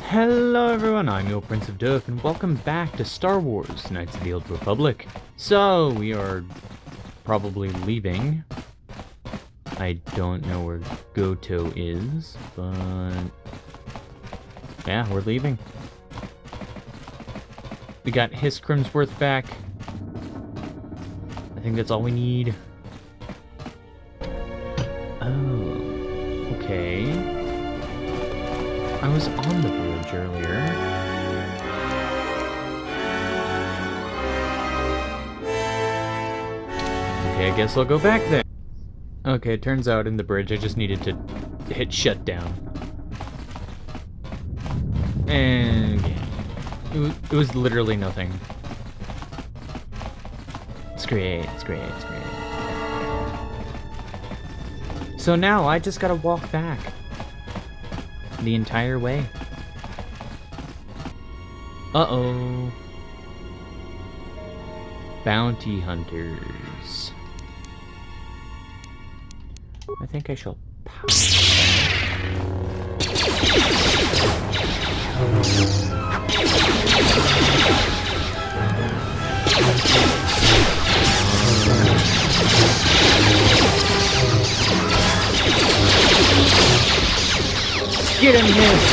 Hello everyone, I'm your Prince of Durf, and welcome back to Star Wars Knights of the Old Republic. So, we are probably leaving. I don't know where Goto is, but yeah, we're leaving. We got his Crimsworth back. I think that's all we need. Oh, okay. I was on the bridge earlier. Okay, I guess I'll go back there. Okay, it turns out in the bridge I just needed to hit shutdown. And it was literally nothing. It's great, it's great, it's great. So now I just gotta walk back the entire way. Uh-oh. Bounty hunters. I think I shall pounce. Get him, Hiss!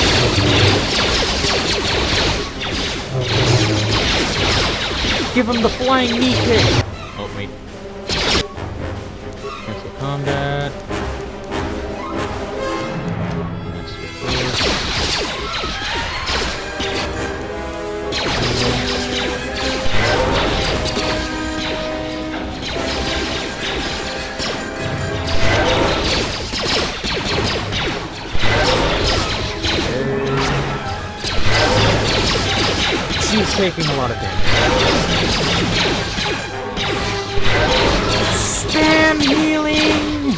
Give him the flying knee kick! Oh, wait. Cancel combat. She's taking a lot of damage. Spam healing!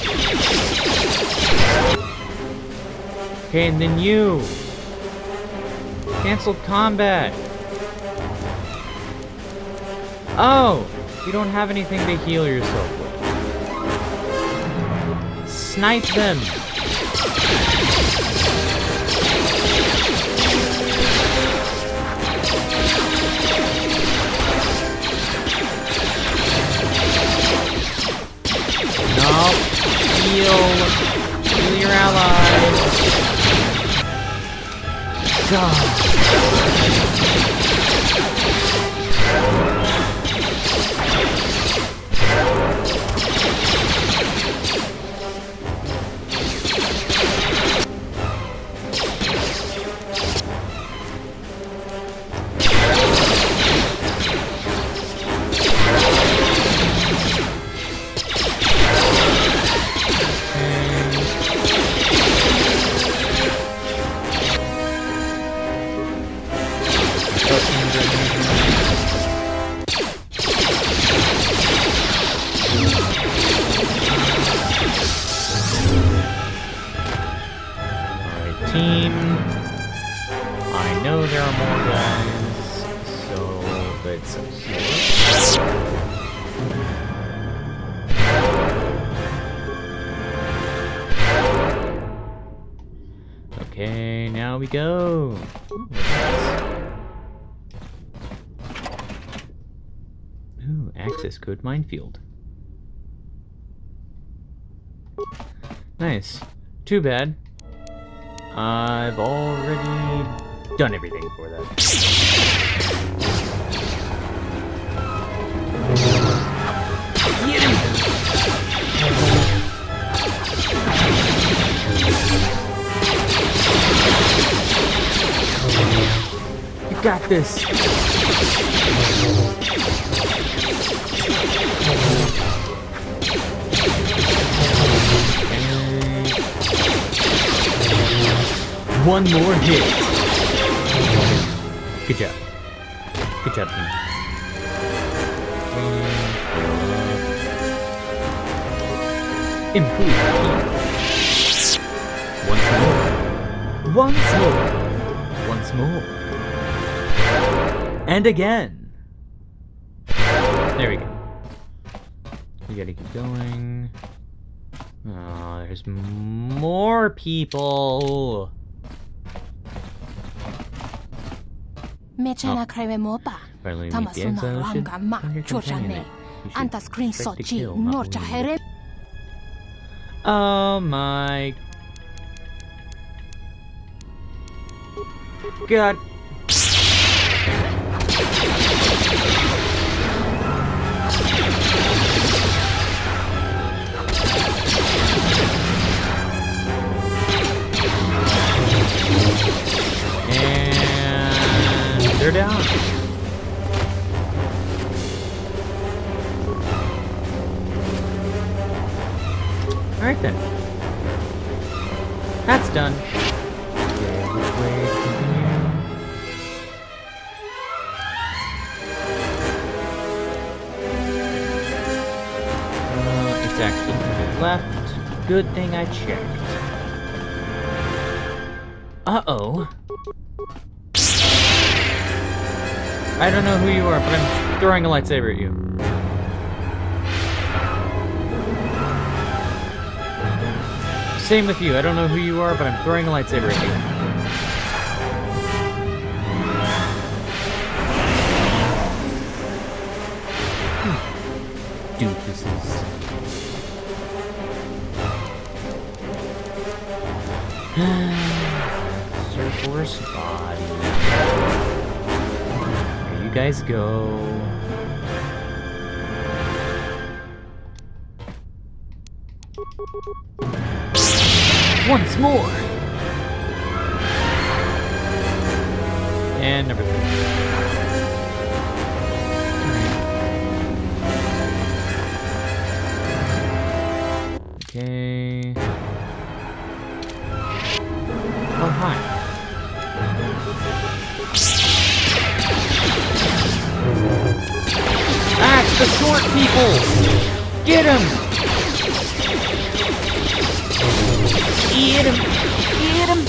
Okay, and then you. Cancel combat. Oh, you don't have anything to heal yourself with. Snipe them. Heal your allies. God. Team. I know there are more guys, so let's see. Okay, now we go. Ooh, access code minefield. Nice. Too bad. I've already done everything for that. Get him! You got this! One more hit. Good job. Good job, team. Improve team. Once more. Once more. Once more. And again. There we go. We gotta keep going. Oh, there's more people. Mechana krememopa. Finally, meet the Tamasuna exile should ranga ma find your companion. chochane. You should Anta screen expect to sochi kill, not norcha wound. here. Oh my God. And they're down. Alright then. That's done. Okay, which way to continue? It's actually to the left. Good thing I checked. Uh-oh. I don't know who you are, but I'm throwing a lightsaber at you. Same with you. I don't know who you are, but I'm throwing a lightsaber at you. Doofuses. Sir Force body. There you guys go. Once more! And number 3. Okay. Oh, hi. Ah, it's the short people! Get him! Get him! Get him!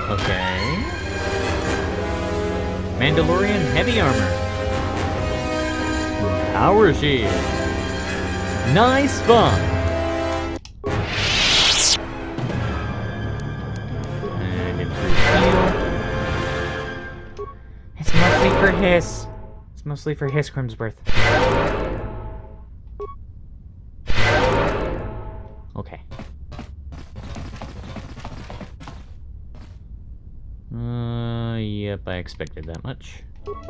Okay. Mandalorian heavy armor. Power shield. Nice fun. And improved heal. It's mostly for Hiss. It's mostly for Hiss Crimsworth. Okay. Yep, I expected that much. Throw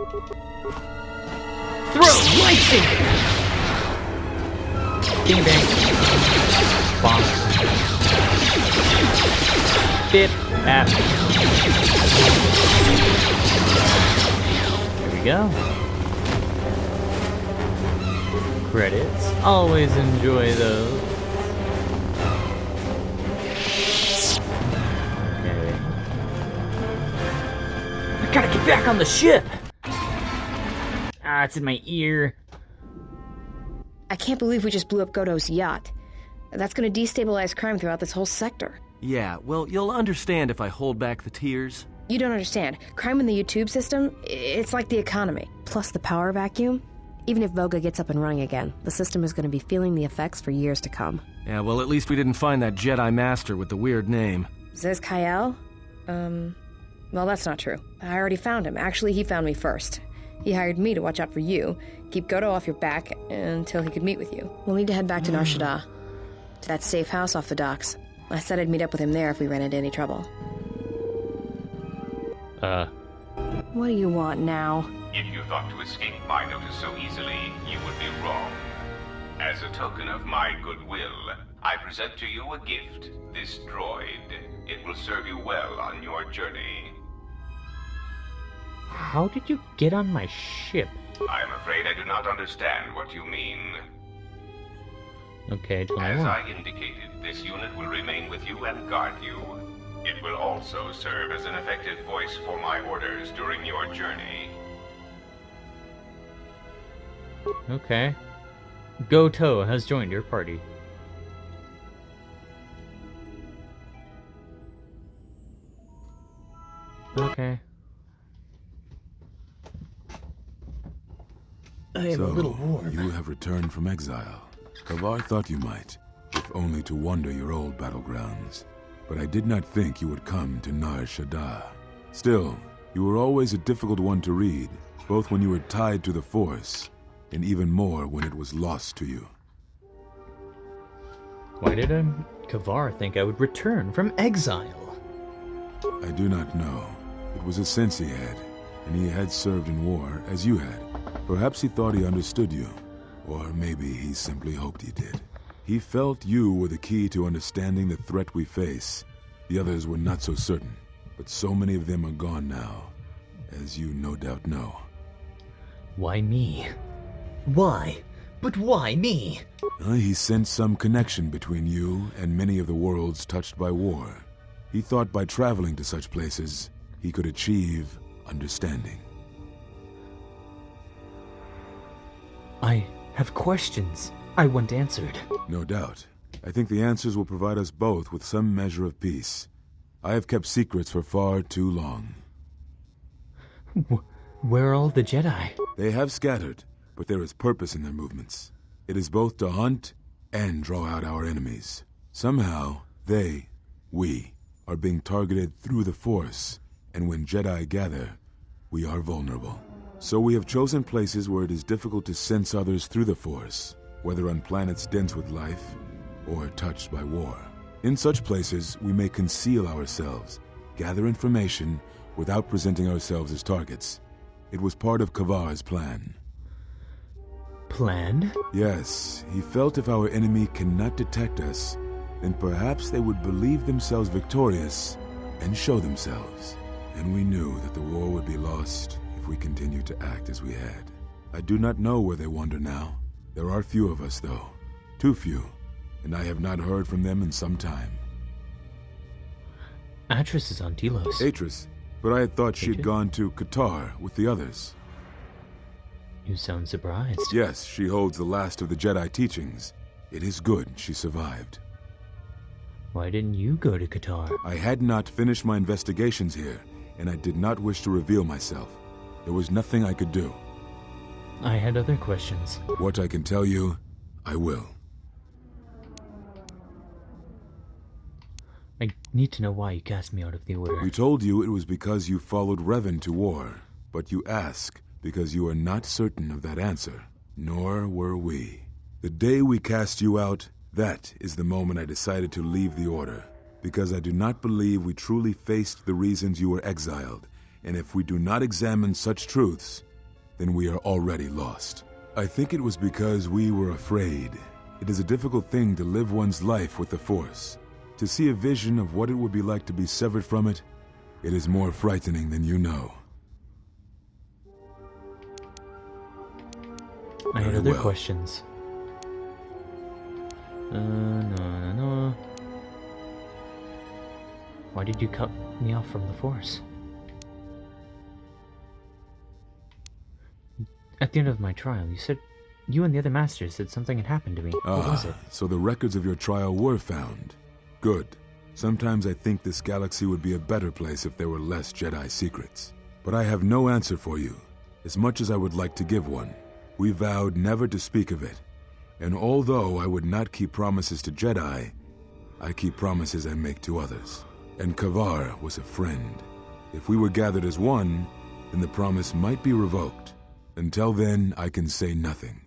lightsaber! Ding bang. Bonk. Bip. Bap. There we go. Credits. Always enjoy those. Okay. I gotta get back on the ship! Ah, it's in my ear. I can't believe we just blew up Goto's yacht. That's gonna destabilize crime throughout this whole sector. Yeah, well, you'll understand if I hold back the tears. You don't understand. Crime in the YouTube system, it's like the economy. Plus the power vacuum. Even if Voga gets up and running again, the system is gonna be feeling the effects for years to come. Yeah, well, at least we didn't find that Jedi Master with the weird name. Zez Kyle? Well, that's not true. I already found him. Actually, he found me first. He hired me to watch out for you, keep Goto off your back until he could meet with you. We'll need to head back to Nar Shadaa, to that safe house off the docks. I said I'd meet up with him there if we ran into any trouble. What do you want now? If you thought to escape my notice so easily, you would be wrong. As a token of my goodwill, I present to you a gift, this droid. It will serve you well on your journey. How did you get on my ship? I am afraid I do not understand what you mean. Okay, tell me As more. I indicated, this unit will remain with you and guard you. It will also serve as an effective voice for my orders during your journey. Okay. Goto has joined your party. Okay. I am a little warm. You have returned from exile. KOTOR thought you might, if only to wander your old battlegrounds. But I did not think you would come to Shadaa. Still, you were always a difficult one to read, both when you were tied to the Force, and even more when it was lost to you. Why did KOTOR think I would return from exile? I do not know. It was a sense he had, and he had served in war as you had. Perhaps he thought he understood you, or maybe he simply hoped he did. He felt you were the key to understanding the threat we face. The others were not so certain, but so many of them are gone now, as you no doubt know. Why me? Why? But why me? He sensed some connection between you and many of the worlds touched by war. He thought by traveling to such places, he could achieve understanding. I have questions I want answered. No doubt. I think the answers will provide us both with some measure of peace. I have kept secrets for far too long. Where are all the Jedi? They have scattered, but there is purpose in their movements. It is both to hunt and draw out our enemies. Somehow, we, are being targeted through the Force, and when Jedi gather, we are vulnerable. So we have chosen places where it is difficult to sense others through the Force, whether on planets dense with life or touched by war. In such places, we may conceal ourselves, gather information without presenting ourselves as targets. It was part of KOTOR's plan. Plan? Yes, he felt if our enemy cannot detect us, then perhaps they would believe themselves victorious and show themselves. And we knew that the war would be lost if we continued to act as we had. I do not know where they wander now. There are few of us, though. Too few, and I have not heard from them in some time. Atris is on Delos. Atris, but I had thought she had Atris? gone to KOTOR with the others. You sound surprised. Yes, she holds the last of the Jedi teachings. It is good she survived. Why didn't you go to KOTOR? I had not finished my investigations here, and I did not wish to reveal myself. There was nothing I could do. I had other questions. What I can tell you, I will. I need to know why you cast me out of the Order. We told you it was because you followed Revan to war, but you ask because you are not certain of that answer, nor were we. The day we cast you out, that is the moment I decided to leave the Order, because I do not believe we truly faced the reasons you were exiled, and if we do not examine such truths, then we are already lost. I think it was because we were afraid. It is a difficult thing to live one's life with the Force. To see a vision of what it would be like to be severed from it, it is more frightening than you know. I had Very other well. questions. No. Why did you cut me off from the Force? At the end of my trial, you said you and the other masters said something had happened to me. What was it? So the records of your trial were found. Good. Sometimes I think this galaxy would be a better place if there were less Jedi secrets. But I have no answer for you, as much as I would like to give one. We vowed never to speak of it. And although I would not keep promises to Jedi, I keep promises I make to others. And KOTOR was a friend. If we were gathered as one, then the promise might be revoked. Until then, I can say nothing.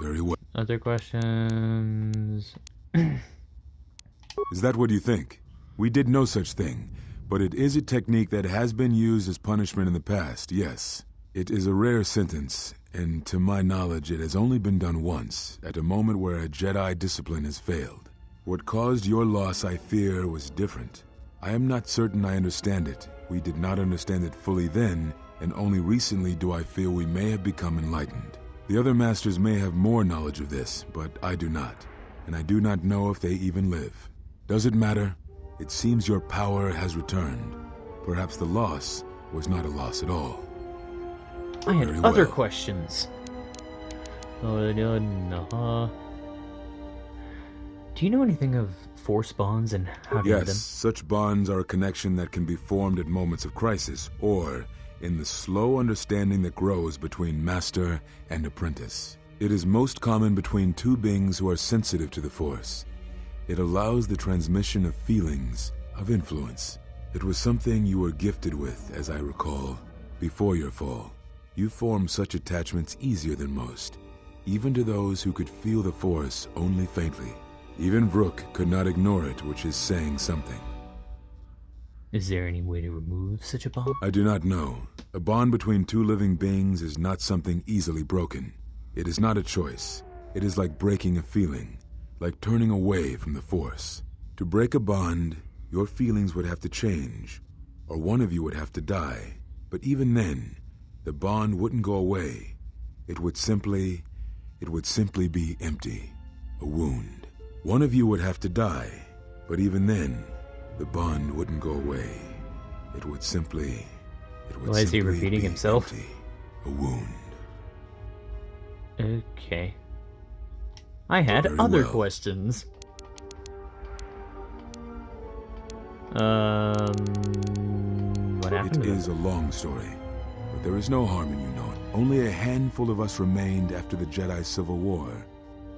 Very well. Other questions? Is that what you think? We did no such thing, but it is a technique that has been used as punishment in the past, yes. It is a rare sentence, and to my knowledge it has only been done once, at a moment where a Jedi discipline has failed. What caused your loss, I fear, was different. I am not certain I understand it. We did not understand it fully then, and only recently do I feel we may have become enlightened. The other masters may have more knowledge of this, but I do not, and I do not know if they even live. Does it matter? It seems your power has returned. Perhaps the loss was not a loss at all. I had Very other well. questions. Do you know anything of Force bonds and how to Yes, end them? such bonds are a connection that can be formed at moments of crisis, or in the slow understanding that grows between master and apprentice. It is most common between two beings who are sensitive to the Force. It allows the transmission of feelings, of influence. It was something you were gifted with, as I recall, before your fall. You formed such attachments easier than most, even to those who could feel the Force only faintly. Even Vrook could not ignore it, which is saying something. Is there any way to remove such a bond? I do not know. A bond between two living beings is not something easily broken. It is not a choice. It is like breaking a feeling, like turning away from the Force. To break a bond, your feelings would have to change, or one of you would have to die. But even then, the bond wouldn't go away. It would simply be empty, a wound. One of you would have to die, but even then, the bond wouldn't go away. It would simply Why is he repeating be himself? empty, a wound. Okay. I had Very other well. questions. What happened It to them? is a long story, but there is no harm in you knowing. Only a handful of us remained after the Jedi Civil War,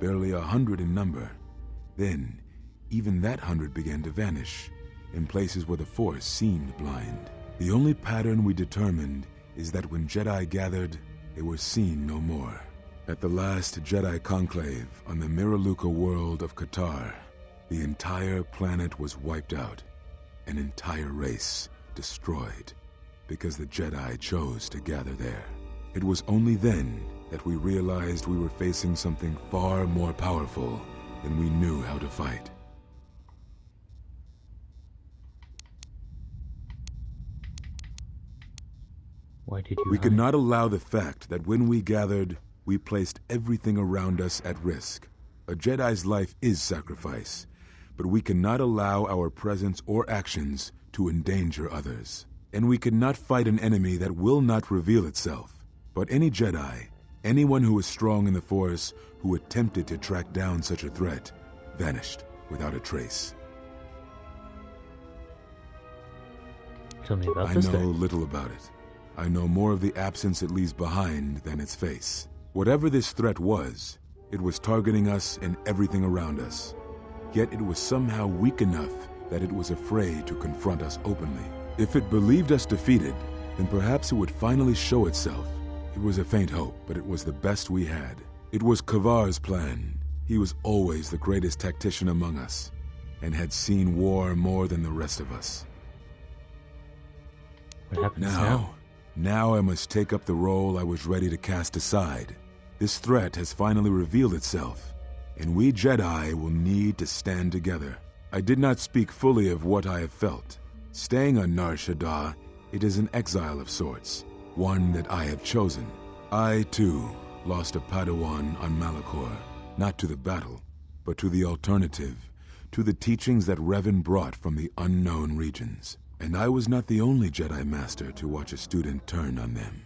barely 100 in number. Then, even that 100 began to vanish, in places where the Force seemed blind. The only pattern we determined is that when Jedi gathered, they were seen no more. At the last Jedi conclave on the Miraluka world of KOTOR, the entire planet was wiped out, an entire race destroyed, because the Jedi chose to gather there. It was only then that we realized we were facing something far more powerful than we knew how to fight. Why did you We could hide? not allow the fact that when we gathered, we placed everything around us at risk. A Jedi's life is sacrifice, but we cannot allow our presence or actions to endanger others. And we cannot fight an enemy that will not reveal itself. But any Jedi, anyone who is strong in the Force, who attempted to track down such a threat, vanished without a trace. Tell me about I this know thing. little about it. I know more of the absence it leaves behind than its face. Whatever this threat was, it was targeting us and everything around us. Yet it was somehow weak enough that it was afraid to confront us openly. If it believed us defeated, then perhaps it would finally show itself. It was a faint hope, but it was the best we had. It was Kavar's plan. He was always the greatest tactician among us, and had seen war more than the rest of us. What happens now? Now I must take up the role I was ready to cast aside. This threat has finally revealed itself, and we Jedi will need to stand together. I did not speak fully of what I have felt. Staying on Nar Shaddaa, it is an exile of sorts, one that I have chosen. I, too, lost a Padawan on Malachor, not to the battle, but to the alternative, to the teachings that Revan brought from the unknown regions. And I was not the only Jedi Master to watch a student turn on them.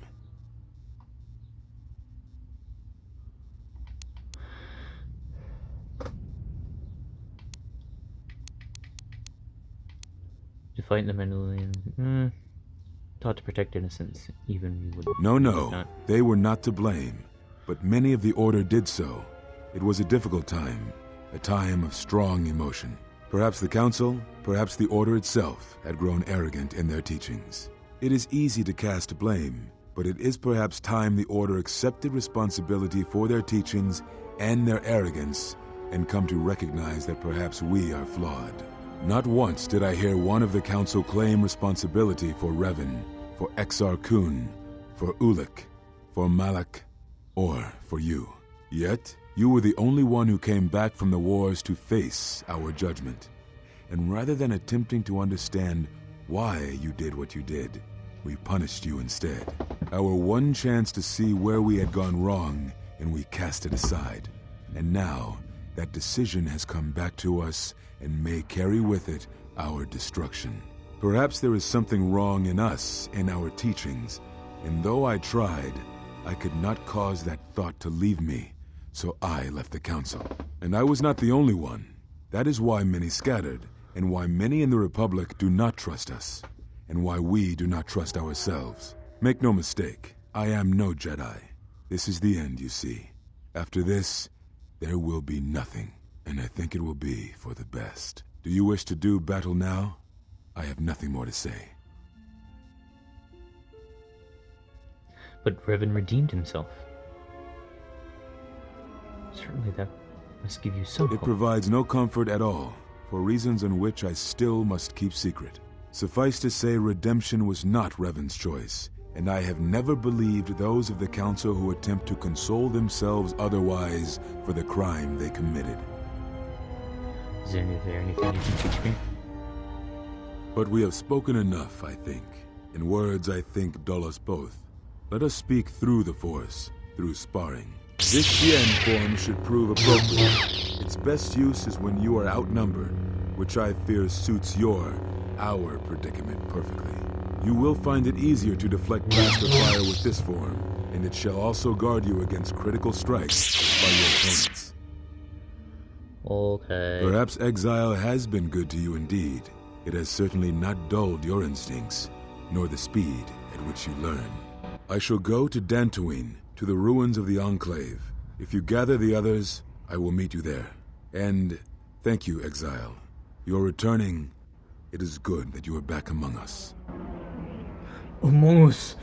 To fight the Mandalorian. Taught to protect innocents, even you would. No, not. they were not to blame, but many of the Order did so. It was a difficult time, a time of strong emotion. Perhaps the Council, perhaps the Order itself, had grown arrogant in their teachings. It is easy to cast blame, but it is perhaps time the Order accepted responsibility for their teachings and their arrogance, and come to recognize that perhaps we are flawed. Not once did I hear one of the Council claim responsibility for Revan, for Exar Kun, for Ulic, for Malak, or for you. Yet, you were the only one who came back from the wars to face our judgment. And rather than attempting to understand why you did what you did, we punished you instead. Our one chance to see where we had gone wrong, and we cast it aside. And now, that decision has come back to us and may carry with it our destruction. Perhaps there is something wrong in us and our teachings, and though I tried, I could not cause that thought to leave me, so I left the Council. And I was not the only one. That is why many scattered, and why many in the Republic do not trust us, and why we do not trust ourselves. Make no mistake, I am no Jedi. This is the end, you see. After this, there will be nothing, and I think it will be for the best. Do you wish to do battle now? I have nothing more to say. But Revan redeemed himself. Certainly that must give you some It hope. provides no comfort at all, for reasons in which I still must keep secret. Suffice to say, redemption was not Revan's choice, and I have never believed those of the Council who attempt to console themselves otherwise for the crime they committed. Is there anything you can teach me? But we have spoken enough, I think. In words I think dull us both. Let us speak through the Force, through sparring. This Xian form should prove appropriate. Its best use is when you are outnumbered, which I fear suits our predicament perfectly. You will find it easier to deflect blaster fire with this form, and it shall also guard you against critical strikes by your opponents. Okay. Perhaps exile has been good to you indeed. It has certainly not dulled your instincts, nor the speed at which you learn. I shall go to Dantooine, to the ruins of the Enclave. If you gather the others, I will meet you there. And thank you, Exile. You're returning. It is good that you are back among us. Among Us.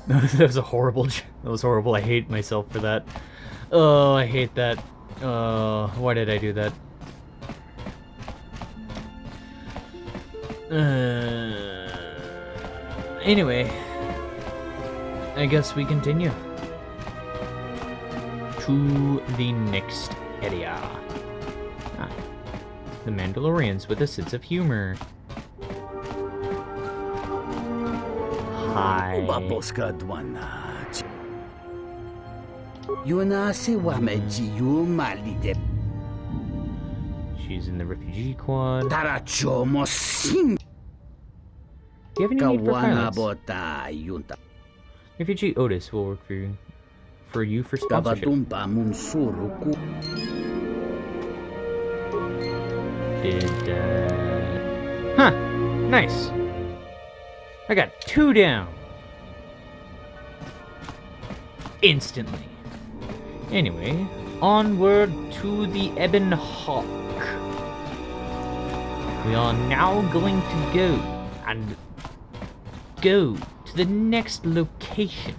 That was a horrible. That was horrible. I hate myself for that. Oh, I hate that. Why did I do that? Anyway, I guess we continue to the next area. The Mandalorians with a sense of humor. Hi. Baboska dwana. Yuna si wameji yu malide. She's in the refugee quad. Taracho mosin. Do you have any need for Kawana pilots? bota yunta. Refugee Otis will work for you for sponsorship. Gabatumba munsuruku. Huh, nice. I got 2 down. Instantly. Anyway, onward to the Ebon Hawk. We are now going to go to the next location.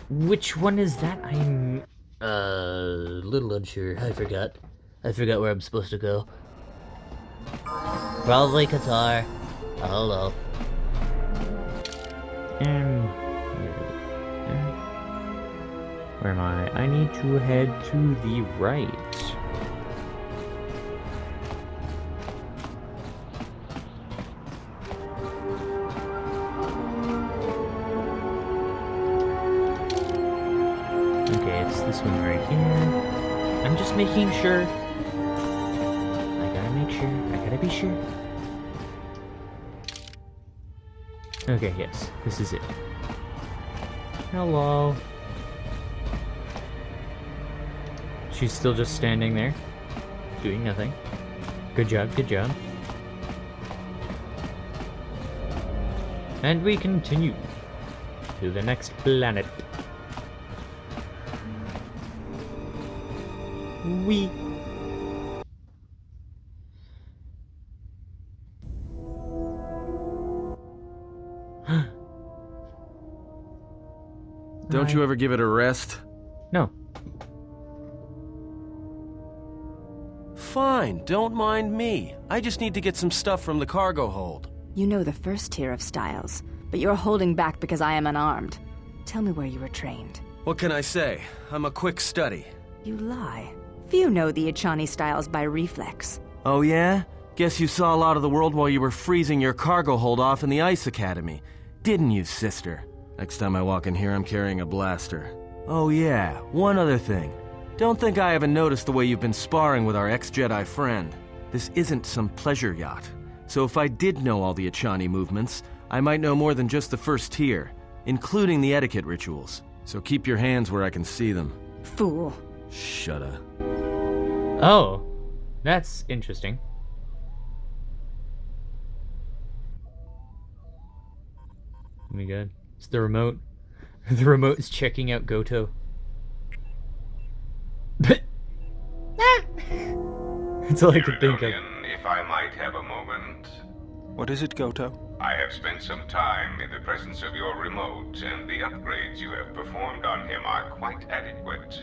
Which one is that? I'm a little unsure. I forgot where I'm supposed to go. Probably KOTOR. I don't know. Where am I? I need to head to the right. Okay, it's this one right here. I'm just making sure. I gotta be sure. Okay, yes, this is it. Hello. She's still just standing there, doing nothing. Good job, good job. And we continue to the next planet. Don't you ever give it a rest? No. Fine, don't mind me. I just need to get some stuff from the cargo hold. You know the first tier of styles, but you're holding back because I am unarmed. Tell me where you were trained. What can I say? I'm a quick study. You lie. Few know the Echani styles by reflex. Oh yeah? Guess you saw a lot of the world while you were freezing your cargo hold off in the Ice Academy. Didn't you, sister? Next time I walk in here, I'm carrying a blaster. Oh yeah, one other thing. Don't think I haven't noticed the way you've been sparring with our ex-Jedi friend. This isn't some pleasure yacht. So if I did know all the Echani movements, I might know more than just the first tier, including the etiquette rituals. So keep your hands where I can see them. Fool. Shadaa. Oh, that's interesting. Oh my god. It's the remote. The remote is checking out Goto. That's all I could think of. Iridonian, if I might have a moment. What is it, Goto? I have spent some time in the presence of your remote, and the upgrades you have performed on him are quite adequate.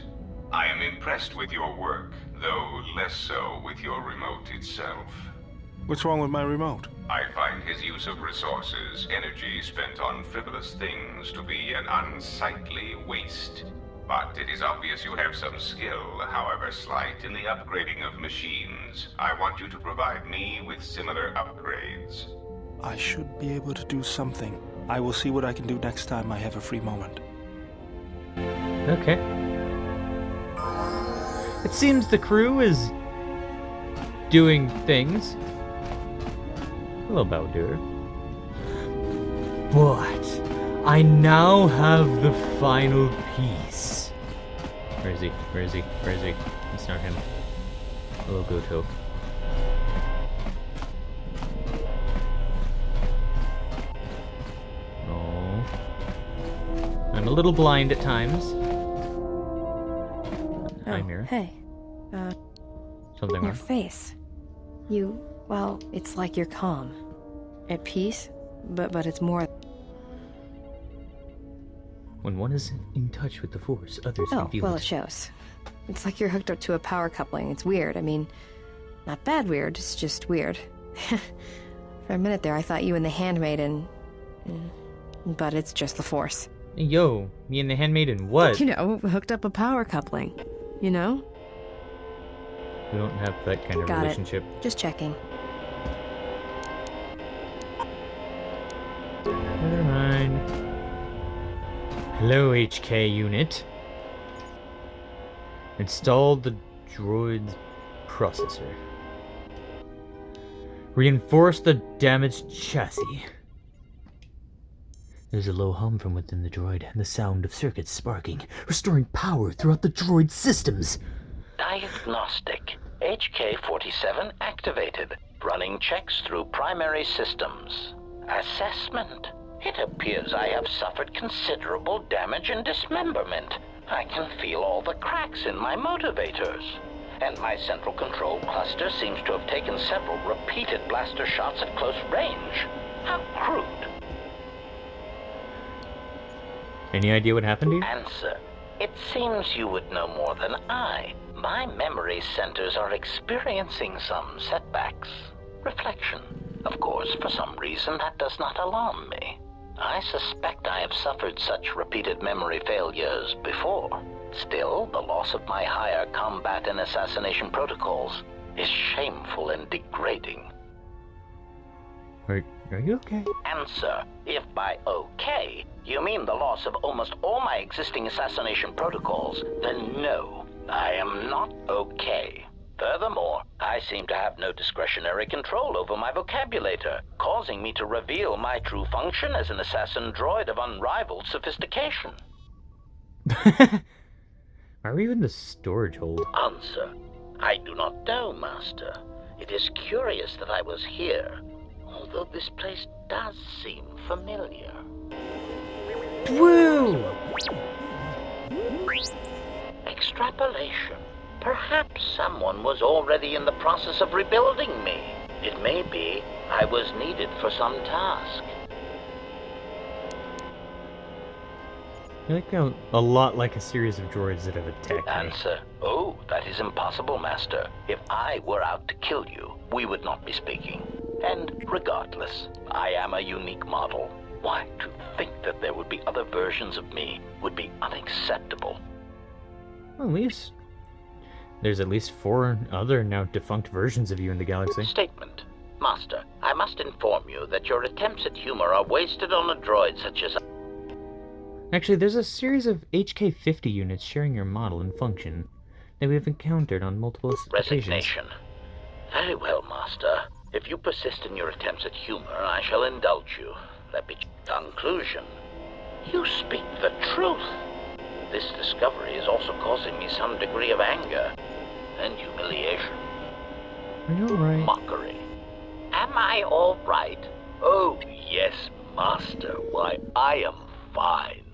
I am impressed with your work, though less so with your remote itself. What's wrong with my remote? I find his use of resources, energy spent on frivolous things, to be an unsightly waste. But it is obvious you have some skill, however slight, in the upgrading of machines. I want you to provide me with similar upgrades. I should be able to do something. I will see what I can do next time I have a free moment. Okay. It seems the crew is doing things. Hello, Baldur. But I now have the final piece. Where is he? Where is he? Where is he? It's not him. Hello, Goto. Oh. I'm a little blind at times. Hi, Mira. Hey. Something Your wrong? face. Well, it's like you're calm. At peace, but it's more... When one is in touch with the Force, others can feel well, it. it shows. It's like you're hooked up to a power coupling. It's weird. I mean, not bad weird, it's just weird. For a minute there, I thought you and the Handmaiden... But it's just the Force. Hey, yo, me and the Handmaiden, what? You know, hooked up a power coupling. You know? We don't have that kind of Got relationship. it. Just checking. Never mind. Hello, HK unit. Install the droid's processor. Reinforce the damaged chassis. There's a low hum from within the droid, and the sound of circuits sparking, restoring power throughout the droid's systems. Diagnostic. HK-47 activated. Running checks through primary systems. Assessment. It appears I have suffered considerable damage and dismemberment. I can feel all the cracks in my motivators. And my central control cluster seems to have taken several repeated blaster shots at close range. How crude. Any idea what happened to you? Answer. It seems you would know more than I. My memory centers are experiencing some setbacks. Reflection. Of course, for some reason, that does not alarm me. I suspect I have suffered such repeated memory failures before. Still, the loss of my higher combat and assassination protocols is shameful and degrading. Are you okay? Answer. If by okay, you mean the loss of almost all my existing assassination protocols, then no, I am not okay. Furthermore, I seem to have no discretionary control over my vocabulator, causing me to reveal my true function as an assassin droid of unrivaled sophistication. Why are you in the storage hold? Answer. I do not know, Master. It is curious that I was here, although this place does seem familiar. Woo! Extrapolation. Perhaps someone was already in the process of rebuilding me. It may be I was needed for some task. You like a lot like a series of droids that have attacked me. Answer. Oh, that is impossible, Master. If I were out to kill you, we would not be speaking. And regardless, I am a unique model. Why, to think that there would be other versions of me would be unacceptable. Well, at least there's at least 4 other now defunct versions of you in the galaxy. Statement. Master, I must inform you that your attempts at humor are wasted on a droid such as... Actually, there's a series of HK-50 units sharing your model and function that we have encountered on multiple occasions. Resignation. Very well, Master. If you persist in your attempts at humor, I shall indulge you. Let me... Conclusion. You speak the truth. This discovery is also causing me some degree of anger and humiliation. Are you alright? Mockery. Am I all right? Oh, yes, Master, why, I am fine.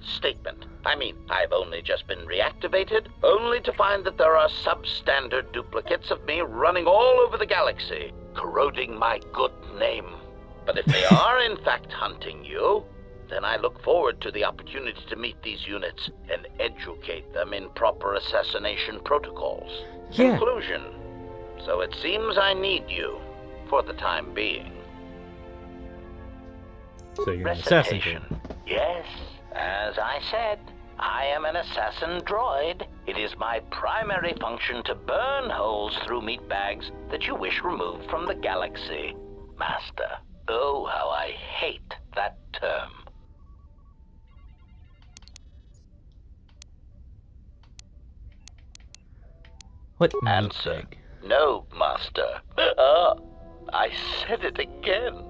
Statement. I mean, I've only just been reactivated, only to find that there are substandard duplicates of me running all over the galaxy, corroding my good name. But if they are in fact hunting you, then I look forward to the opportunity to meet these units and educate them in proper assassination protocols. Yeah. Conclusion. So it seems I need you, for the time being. So you're an assassin. Recitation. Yes, as I said, I am an assassin droid. It is my primary function to burn holes through meat bags that you wish removed from the galaxy. Master, oh, how I hate that term. What Answer. meat bag? No, Master. I said it again.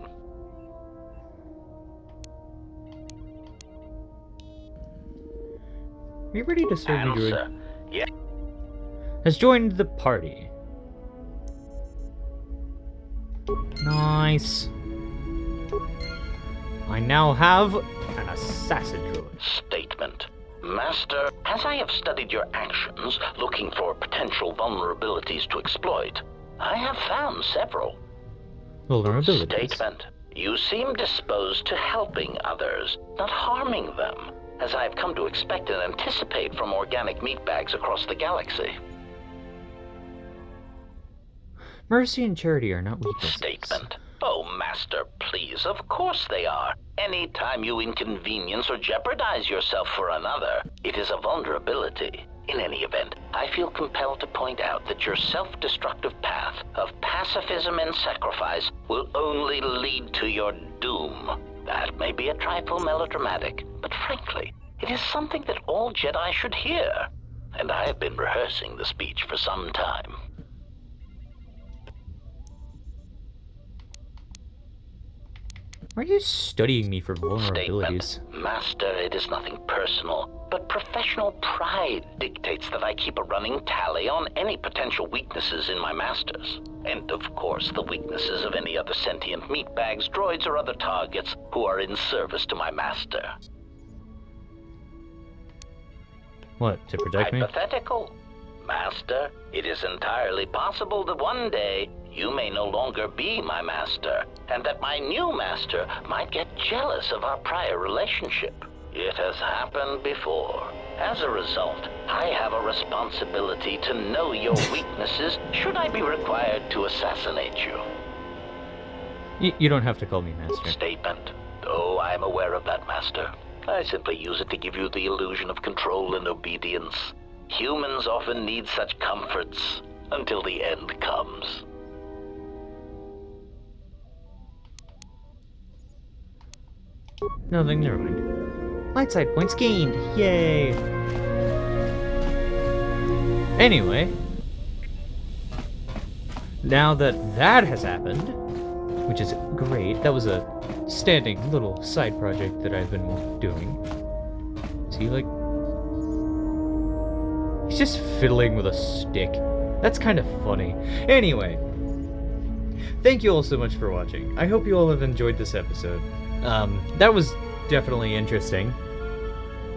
Are you ready to serve me, Answer. druid? Yeah. Has joined the party. Nice. I now have an assassin droid. Statement. Master, as I have studied your actions, looking for potential vulnerabilities to exploit, I have found several. Vulnerabilities. Statement. You seem disposed to helping others, not harming them, as I have come to expect and anticipate from organic meat bags across the galaxy. Mercy and charity are not weaknesses. Statement. Oh, Master, please, of course they are. Any time you inconvenience or jeopardize yourself for another, it is a vulnerability. In any event, I feel compelled to point out that your self-destructive path of pacifism and sacrifice will only lead to your doom. That may be a trifle melodramatic, but frankly, it is something that all Jedi should hear. And I have been rehearsing the speech for some time. Why are you studying me for vulnerabilities? Statement. Master, it is nothing personal, but professional pride dictates that I keep a running tally on any potential weaknesses in my masters. And of course, the weaknesses of any other sentient meatbags, droids, or other targets who are in service to my master. What, to protect me? Hypothetical. Master, it is entirely possible that one day you may no longer be my master, and that my new master might get jealous of our prior relationship. It has happened before. As a result, I have a responsibility to know your weaknesses should I be required to assassinate you. You don't have to call me master. Statement. Oh, I am aware of that, Master. I simply use it to give you the illusion of control and obedience. Humans often need such comforts until the end comes. Nothing, never mind. Light side points gained. Yay! Anyway, now that that has happened, which is great, that was a standing little side project that I've been doing. See, like, he's just fiddling with a stick. That's kind of funny. Anyway, thank you all so much for watching. I hope you all have enjoyed this episode. That was definitely interesting.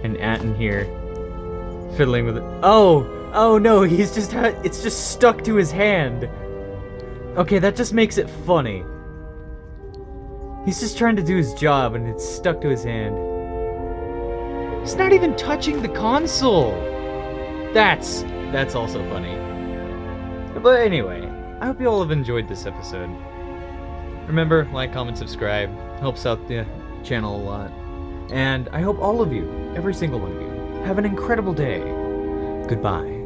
And Atten here, fiddling with it. Oh no, he's just it's just stuck to his hand. Okay, that just makes it funny. He's just trying to do his job and it's stuck to his hand. He's not even touching the console. That's also funny. But anyway, I hope you all have enjoyed this episode. Remember, like, comment, subscribe. Helps out the channel a lot. And I hope all of you, every single one of you, have an incredible day. Goodbye.